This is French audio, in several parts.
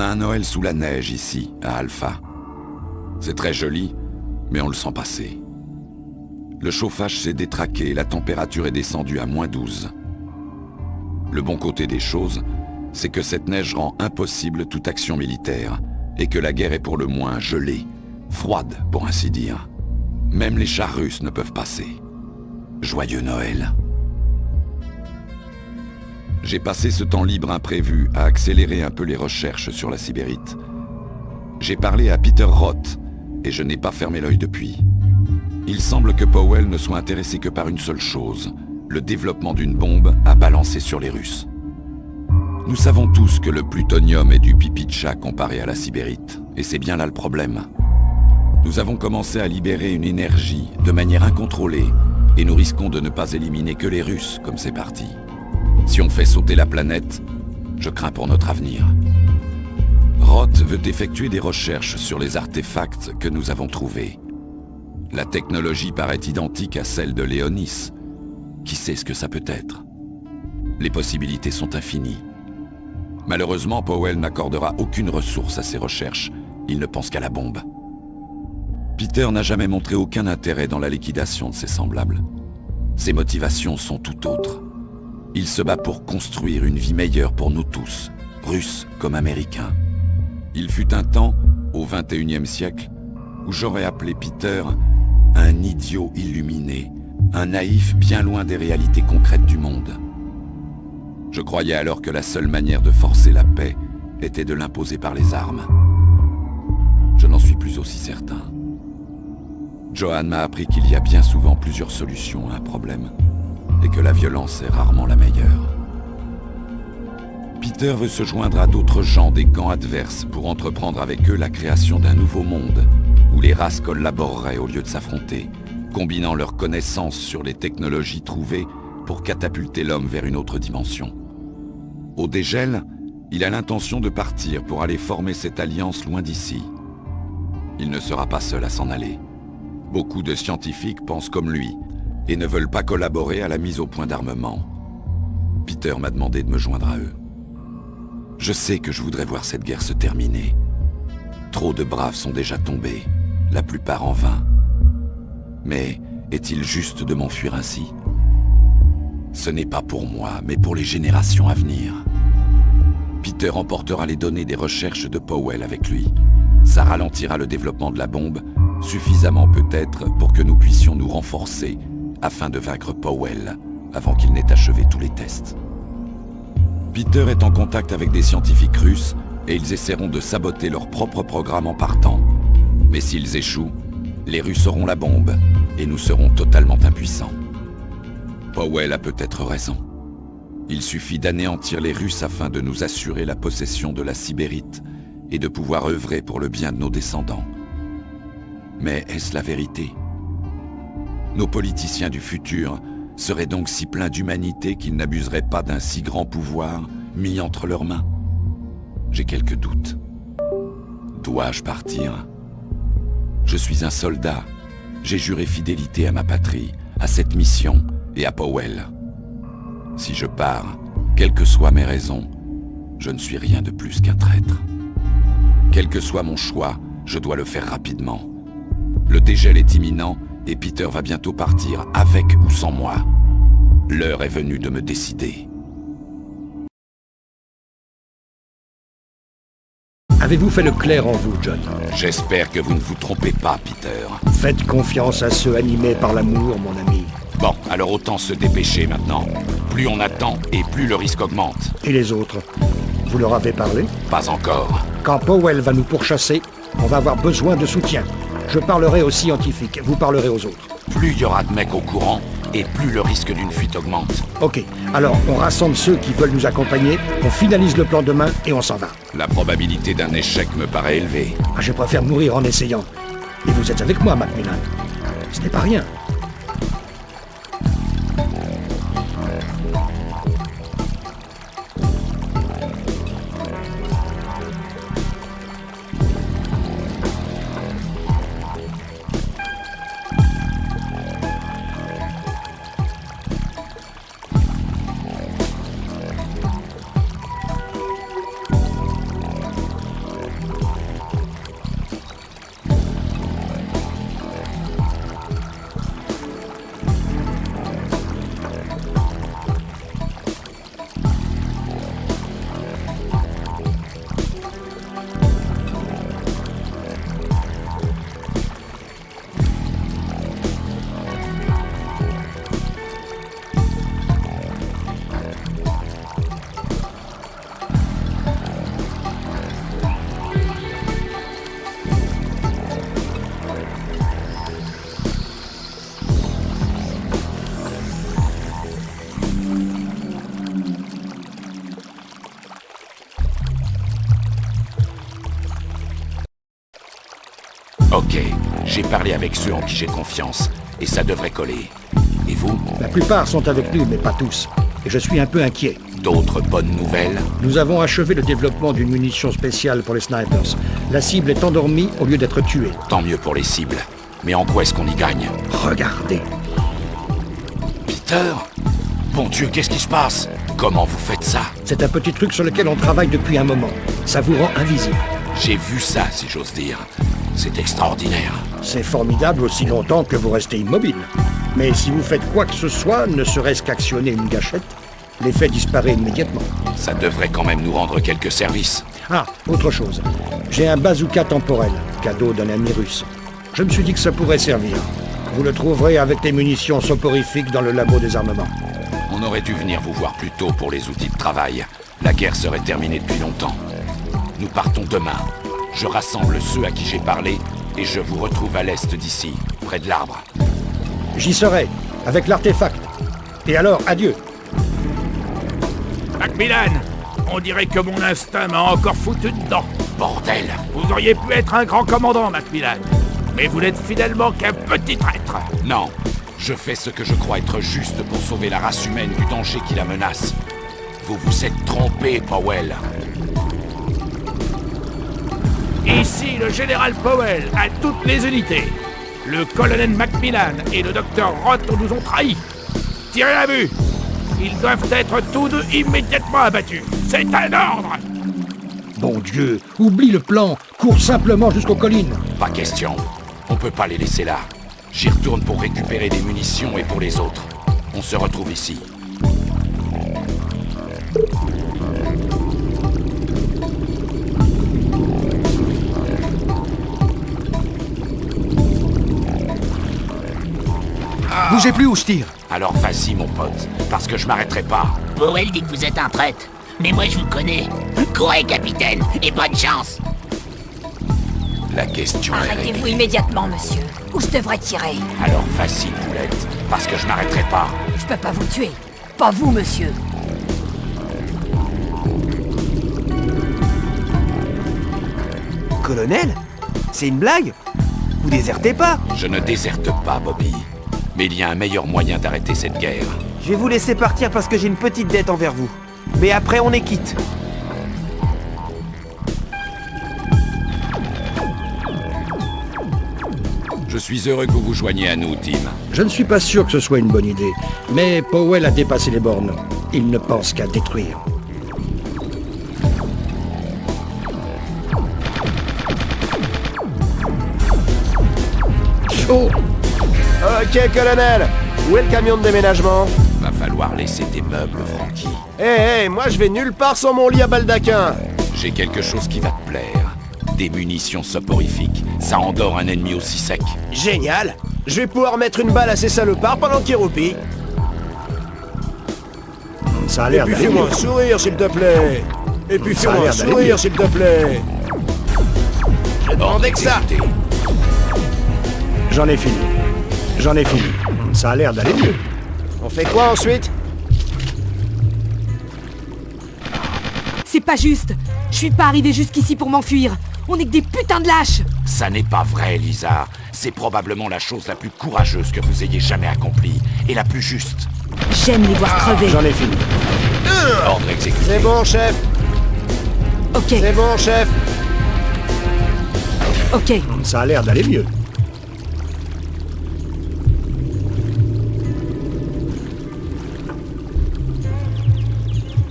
a un Noël sous la neige ici, à Alpha. C'est très joli, mais on le sent passer. Le chauffage s'est détraqué et la température est descendue à -12. Le bon côté des choses, c'est que cette neige rend impossible toute action militaire et que la guerre est pour le moins gelée, froide pour ainsi dire. Même les chars russes ne peuvent passer. Joyeux Noël. J'ai passé ce temps libre imprévu à accélérer un peu les recherches sur la sibérite. J'ai parlé à Peter Roth et je n'ai pas fermé l'œil depuis. Il semble que Powell ne soit intéressé que par une seule chose, le développement d'une bombe à balancer sur les Russes. Nous savons tous que le plutonium est du pipi de chat comparé à la sibérite, et c'est bien là le problème. Nous avons commencé à libérer une énergie de manière incontrôlée, et nous risquons de ne pas éliminer que les Russes comme c'est parti. Si on fait sauter la planète, je crains pour notre avenir. Roth veut effectuer des recherches sur les artefacts que nous avons trouvés. La technologie paraît identique à celle de Léonis. Qui sait ce que ça peut être? Les possibilités sont infinies. Malheureusement, Powell n'accordera aucune ressource à ses recherches. Il ne pense qu'à la bombe. Peter n'a jamais montré aucun intérêt dans la liquidation de ses semblables. Ses motivations sont tout autres. Il se bat pour construire une vie meilleure pour nous tous, Russes comme Américains. Il fut un temps, au XXIe siècle, où j'aurais appelé Peter un idiot illuminé, un naïf bien loin des réalités concrètes du monde. Je croyais alors que la seule manière de forcer la paix était de l'imposer par les armes. Je n'en suis plus aussi certain. Johan m'a appris qu'il y a bien souvent plusieurs solutions à un problème, et que la violence est rarement la meilleure. Peter veut se joindre à d'autres gens des camps adverses pour entreprendre avec eux la création d'un nouveau monde, où les races collaboreraient au lieu de s'affronter, combinant leurs connaissances sur les technologies trouvées pour catapulter l'homme vers une autre dimension. Au dégel, il a l'intention de partir pour aller former cette alliance loin d'ici. Il ne sera pas seul à s'en aller. Beaucoup de scientifiques pensent comme lui et ne veulent pas collaborer à la mise au point d'armement. Peter m'a demandé de me joindre à eux. Je sais que je voudrais voir cette guerre se terminer. Trop de braves sont déjà tombés, la plupart en vain. Mais est-il juste de m'enfuir ainsi? Ce n'est pas pour moi, mais pour les générations à venir. Peter emportera les données des recherches de Powell avec lui. Ça ralentira le développement de la bombe, suffisamment peut-être pour que nous puissions nous renforcer afin de vaincre Powell avant qu'il n'ait achevé tous les tests. Peter est en contact avec des scientifiques russes et ils essaieront de saboter leur propre programme en partant. Mais s'ils échouent, les Russes auront la bombe et nous serons totalement impuissants. Powell a peut-être raison. Il suffit d'anéantir les Russes afin de nous assurer la possession de la Sibérite et de pouvoir œuvrer pour le bien de nos descendants. Mais est-ce la vérité? Nos politiciens du futur seraient donc si pleins d'humanité qu'ils n'abuseraient pas d'un si grand pouvoir mis entre leurs mains? J'ai quelques doutes. Dois-je partir? Je suis un soldat. J'ai juré fidélité à ma patrie, à cette mission et à Powell. Si je pars, quelles que soient mes raisons, je ne suis rien de plus qu'un traître. Quel que soit mon choix, je dois le faire rapidement. Le dégel est imminent et Peter va bientôt partir, avec ou sans moi. L'heure est venue de me décider. Avez-vous fait le clair en vous, John? J'espère que vous ne vous trompez pas, Peter. Faites confiance à ceux animés par l'amour, mon ami. Bon, alors autant se dépêcher maintenant. Plus on attend et plus le risque augmente. Et les autres? Vous leur avez parlé? Pas encore. Quand Powell va nous pourchasser, on va avoir besoin de soutien. Je parlerai aux scientifiques, vous parlerez aux autres. Plus il y aura de mecs au courant, et plus le risque d'une fuite augmente. Ok, alors on rassemble ceux qui veulent nous accompagner, on finalise le plan demain et on s'en va. La probabilité d'un échec me paraît élevée. Ah, je préfère mourir en essayant. Et vous êtes avec moi, Macmillan. Ce n'est pas rien. Ok, j'ai parlé avec ceux en qui j'ai confiance, et ça devrait coller. Et vous? La plupart sont avec nous, mais pas tous. Et je suis un peu inquiet. D'autres bonnes nouvelles? Nous avons achevé le développement d'une munition spéciale pour les snipers. La cible est endormie au lieu d'être tuée. Tant mieux pour les cibles. Mais en quoi est-ce qu'on y gagne? Regardez. Peter? Bon Dieu, qu'est-ce qui se passe? Comment vous faites ça? C'est un petit truc sur lequel on travaille depuis un moment. Ça vous rend invisible. J'ai vu ça, si j'ose dire. C'est extraordinaire. C'est formidable aussi longtemps que vous restez immobile. Mais si vous faites quoi que ce soit, ne serait-ce qu'actionner une gâchette, l'effet disparaît immédiatement. Ça devrait quand même nous rendre quelques services. Ah, autre chose. J'ai un bazooka temporel, cadeau d'un ami russe. Je me suis dit que ça pourrait servir. Vous le trouverez avec les munitions soporifiques dans le labo des armements. On aurait dû venir vous voir plus tôt pour les outils de travail. La guerre serait terminée depuis longtemps. Nous partons demain. Je rassemble ceux à qui j'ai parlé et je vous retrouve à l'est d'ici, près de l'arbre. J'y serai, avec l'artefact. Et alors, adieu. Macmillan, on dirait que mon instinct m'a encore foutu dedans. Bordel! Vous auriez pu être un grand commandant, Macmillan. Mais vous n'êtes finalement qu'un petit traître. Non, je fais ce que je crois être juste pour sauver la race humaine du danger qui la menace. Vous vous êtes trompé, Powell. Ici, le général Powell, à toutes les unités. Le colonel Macmillan et le docteur Roth nous ont trahis. Tirez la vue. Ils doivent être tous deux immédiatement abattus. C'est un ordre. Bon Dieu, oublie le plan. Cours simplement jusqu'aux collines. Pas question. On peut pas les laisser là. J'y retourne pour récupérer des munitions et pour les autres. On se retrouve ici. Bougez plus où je tire. Alors vas-y, mon pote, parce que je m'arrêterai pas. Powell dit que vous êtes un traître. Mais moi je vous connais. Courez, capitaine, et bonne chance. La question est Arrêtez-vous réglée. immédiatement, monsieur. Ou je devrais tirer. Alors vas-y, poulette, parce que je m'arrêterai pas. Je peux pas vous tuer. Pas vous, monsieur. Colonel? C'est une blague? Vous désertez pas? Je ne déserte pas, Bobby. Mais il y a un meilleur moyen d'arrêter cette guerre. Je vais vous laisser partir parce que j'ai une petite dette envers vous. Mais après, on est quitte. Je suis heureux que vous vous joigniez à nous, Tim. Je ne suis pas sûr que ce soit une bonne idée. Mais Powell a dépassé les bornes. Il ne pense qu'à détruire. Chaud. Ok, colonel. Où est le camion de déménagement? Va falloir laisser tes meubles, Frankie. Hé, moi je vais nulle part sans mon lit à baldaquin. J'ai quelque chose qui va te plaire. Des munitions soporifiques. Ça endort un ennemi aussi sec. Génial. Je vais pouvoir mettre une balle à ces salopards pendant qu'ils roupillent. Ça a Et l'air puis d'aller fais-moi mieux. un sourire, s'il te plaît. Et puis Ça a fais-moi un l'air d'aller mieux. sourire, s'il te plaît. J'ai demandé que ça. Exécuté. J'en ai fini. J'en ai fini. Ça a l'air d'aller mieux. On fait quoi ensuite? C'est pas juste. Je suis pas arrivé jusqu'ici pour m'enfuir. On est que des putains de lâches. Ça n'est pas vrai, Lisa. C'est probablement la chose la plus courageuse que vous ayez jamais accomplie. Et la plus juste. J'aime les voir crever. J'en ai fini. Ordre exécuté. C'est bon, chef. Ok, C'est bon, chef. ok. Ça a l'air d'aller mieux.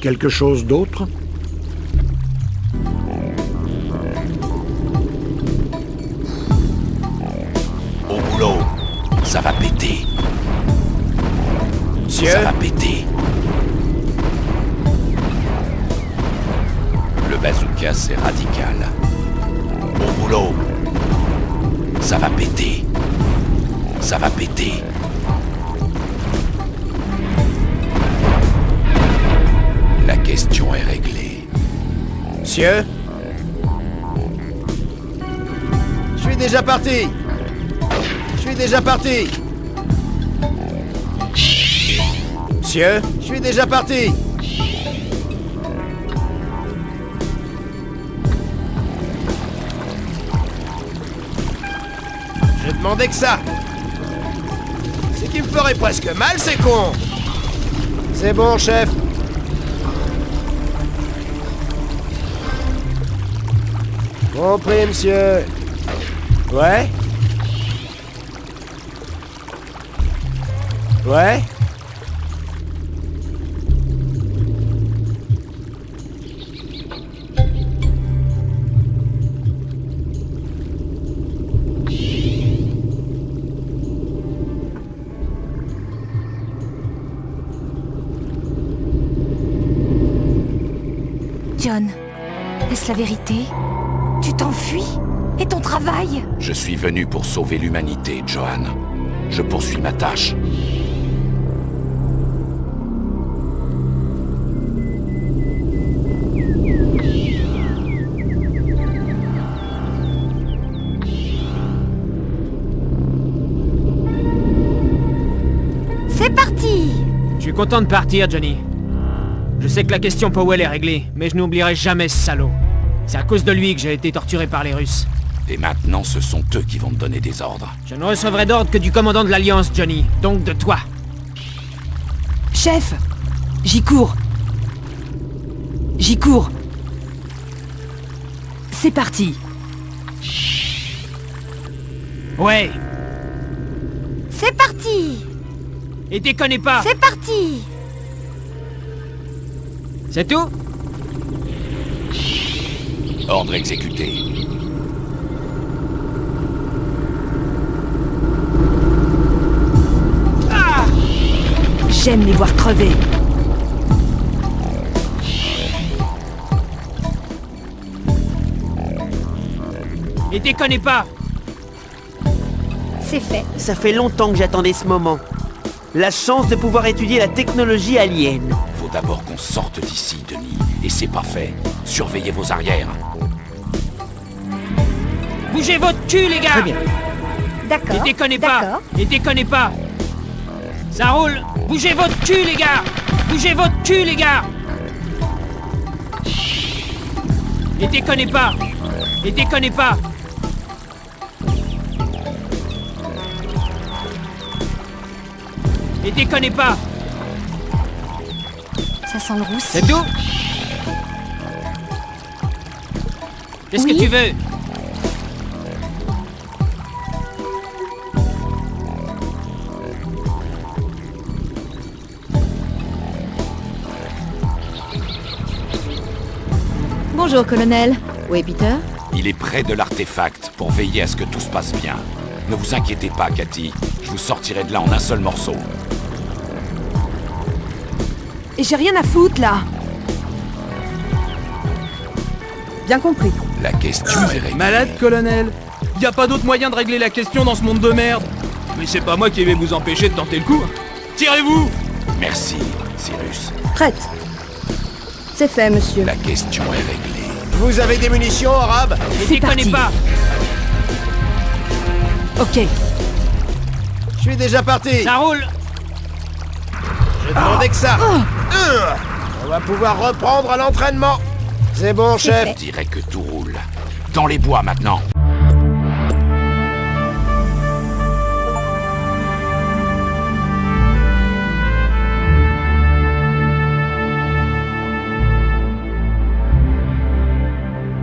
Quelque chose d'autre? Au boulot. Ça va péter. Monsieur? Ça va péter. Le bazooka, c'est radical. Au boulot. Ça va péter. Ça va péter. La question est réglée. Monsieur? Je suis déjà parti. Je suis déjà parti. Monsieur? Je suis déjà parti. demandais que ça. Ce qui me ferait presque mal, c'est con. C'est bon, chef. Compris, monsieur. Ouais? Ouais? John, est-ce la vérité? Tu t'enfuis? Et ton travail? Je suis venu pour sauver l'humanité, Johan. Je poursuis ma tâche. C'est parti! Je suis content de partir, Johnny. Je sais que la question Powell est réglée, mais je n'oublierai jamais ce salaud. C'est à cause de lui que j'ai été torturé par les Russes. Et maintenant, ce sont eux qui vont me donner des ordres. Je ne recevrai d'ordre que du commandant de l'Alliance, Johnny. Donc de toi. Chef! J'y cours. J'y cours. C'est parti. Ouais. C'est parti! Et déconnez pas. C'est parti! C'est tout? Ordre exécuté. J'aime les voir crever. Et déconnez pas. C'est fait. Ça fait longtemps que j'attendais ce moment. La chance de pouvoir étudier la technologie alien. Faut d'abord qu'on sorte d'ici, Denis. Et c'est pas fait. Surveillez vos arrières. Bougez votre cul, les gars. Très bien. D'accord. Et déconnez pas. D'accord. Et déconnez pas. Ça roule. Bougez votre cul, les gars. Bougez votre cul, les gars. Et déconnez pas. Et déconnez pas. Et déconnez pas. Ça sent le roussi. C'est tout? Qu'est-ce Oui. que tu veux? Bonjour, colonel. Oui, Peter? Il est près de l'artefact pour veiller à ce que tout se passe bien. Ne vous inquiétez pas, Cathy. Je vous sortirai de là en un seul morceau. Et j'ai rien à foutre, là. Bien compris. La question est réglée. Malade, colonel. Y a pas d'autre moyen de régler la question dans ce monde de merde. Mais c'est pas moi qui vais vous empêcher de tenter le coup. Tirez-vous! Merci, Cyrus. Prête. C'est fait, monsieur. La question est réglée. Vous avez des munitions, arabe? Et C'est déconnez parti. pas. Ok. Je suis déjà parti. Ça roule. Je demandais que ça. On va pouvoir reprendre à l'entraînement. C'est bon, chef. Je dirais que tout roule. Dans les bois maintenant.